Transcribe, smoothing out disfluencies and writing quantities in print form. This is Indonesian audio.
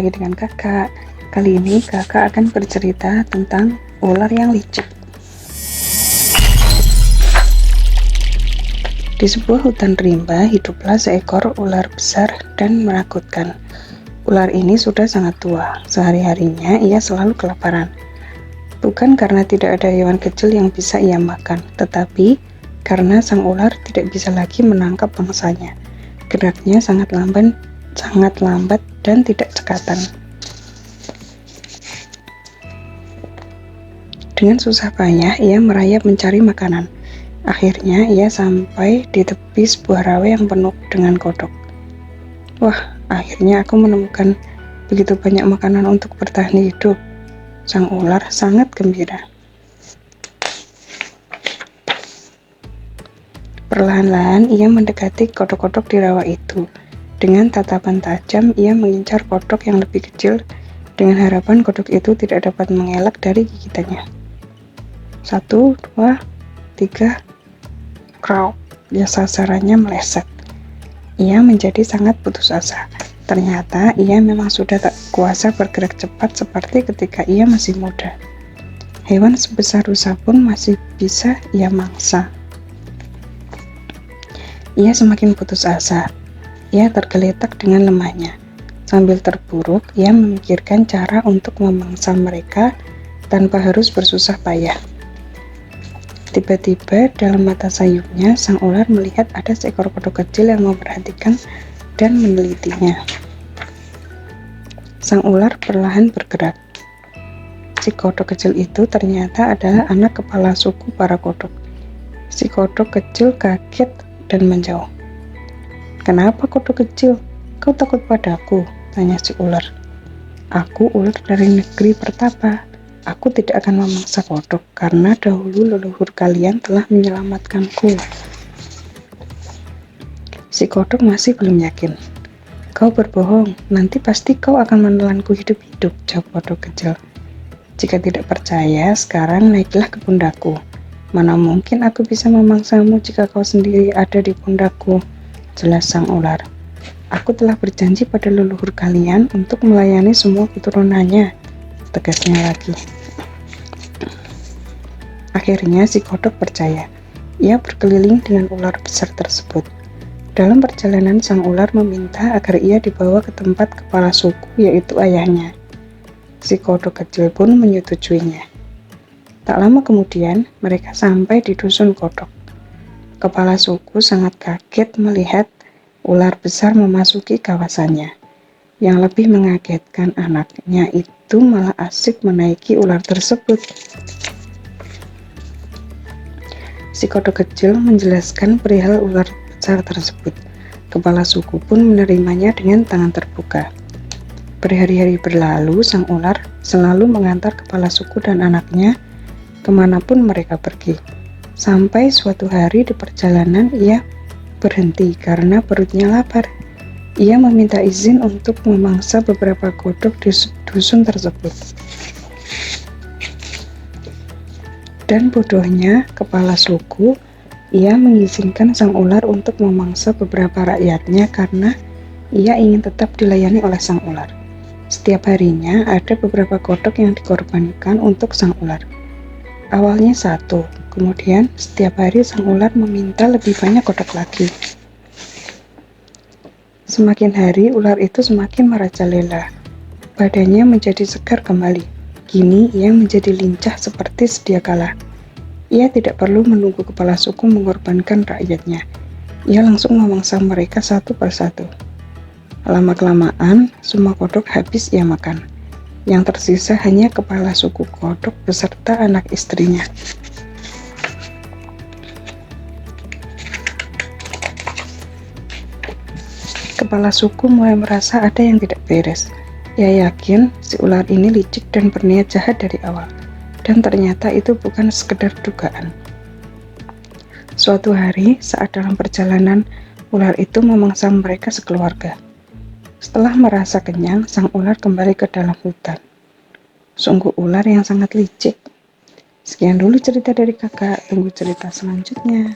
lagi dengan kakak. Kali ini kakak akan bercerita tentang ular yang licik. Di sebuah hutan rimba hiduplah seekor ular besar dan menakutkan. Ular ini sudah sangat tua, sehari-harinya ia selalu kelaparan. Bukan karena tidak ada hewan kecil yang bisa ia makan, tetapi karena sang ular tidak bisa lagi menangkap mangsanya. Geraknya sangat lambat dan tidak cekatan. Dengan susah payah ia merayap mencari makanan. Akhirnya ia sampai di tepi sebuah rawa yang penuh dengan kodok. Wah, akhirnya aku menemukan begitu banyak makanan untuk bertahan hidup. Sang ular sangat gembira. Perlahan-lahan ia mendekati kodok-kodok di rawa itu. Dengan tatapan tajam, ia mengincar kodok yang lebih kecil dengan harapan kodok itu tidak dapat mengelak dari gigitannya. 1, 2, 3, krauk, ya sasarannya meleset. Ia menjadi sangat putus asa. Ternyata ia memang sudah tak kuasa bergerak cepat seperti ketika ia masih muda. Hewan sebesar rusa pun masih bisa ia mangsa. Ia semakin putus asa. Ia tergeletak dengan lemahnya. Sambil terpuruk, ia memikirkan cara untuk memangsa mereka tanpa harus bersusah payah. Tiba-tiba dalam mata sayupnya, sang ular melihat ada seekor kodok kecil yang memperhatikan dan menelitinya. Sang ular perlahan bergerak. Si kodok kecil itu ternyata adalah anak kepala suku para kodok. Si kodok kecil kaget dan menjauh. "Kenapa kodok kecil? Kau takut padaku?" tanya si ular. "Aku ular dari negeri pertapa. Aku tidak akan memangsa kodok karena dahulu leluhur kalian telah menyelamatkanku." Si kodok masih belum yakin. "Kau berbohong, nanti pasti kau akan menelanku hidup-hidup," jawab kodok kecil. "Jika tidak percaya, sekarang naiklah ke pundakku. Mana mungkin aku bisa memangsamu jika kau sendiri ada di pundakku," jelas sang ular. "Aku telah berjanji pada leluhur kalian untuk melayani semua keturunannya," tegasnya lagi. Akhirnya si kodok percaya. Ia berkeliling dengan ular besar tersebut. Dalam perjalanan sang ular meminta agar ia dibawa ke tempat kepala suku, yaitu ayahnya. Si kodok kecil pun menyetujuinya. Tak lama kemudian mereka sampai di dusun kodok. Kepala suku sangat kaget melihat ular besar memasuki kawasannya. Yang lebih mengagetkan, anaknya itu malah asik menaiki ular tersebut. Si kodok kecil menjelaskan perihal ular besar tersebut. Kepala suku pun menerimanya dengan tangan terbuka. Berhari-hari berlalu, sang ular selalu mengantar kepala suku dan anaknya kemanapun mereka pergi. Sampai suatu hari di perjalanan ia berhenti karena perutnya lapar. Ia meminta izin untuk memangsa beberapa kodok di dusun tersebut. Dan bodohnya kepala suku, ia mengizinkan sang ular untuk memangsa beberapa rakyatnya karena ia ingin tetap dilayani oleh sang ular. Setiap harinya ada beberapa kodok yang dikorbankan untuk sang ular. Awalnya 1, kemudian setiap hari sang ular meminta lebih banyak kodok lagi. Semakin hari ular itu semakin merajalela. Badannya menjadi segar kembali. Kini ia menjadi lincah seperti sedia kala. Ia tidak perlu menunggu kepala suku mengorbankan rakyatnya. Ia langsung memangsa mereka satu persatu. Lama-kelamaan semua kodok habis ia makan. Yang tersisa hanya kepala suku kodok beserta anak istrinya. Kepala suku mulai merasa ada yang tidak beres. Ia yakin si ular ini licik dan berniat jahat dari awal. Dan ternyata itu bukan sekedar dugaan. Suatu hari, saat dalam perjalanan, ular itu memangsa mereka sekeluarga. Setelah merasa kenyang, sang ular kembali ke dalam hutan. Sungguh ular yang sangat licik. Sekian dulu cerita dari kakak, tunggu cerita selanjutnya.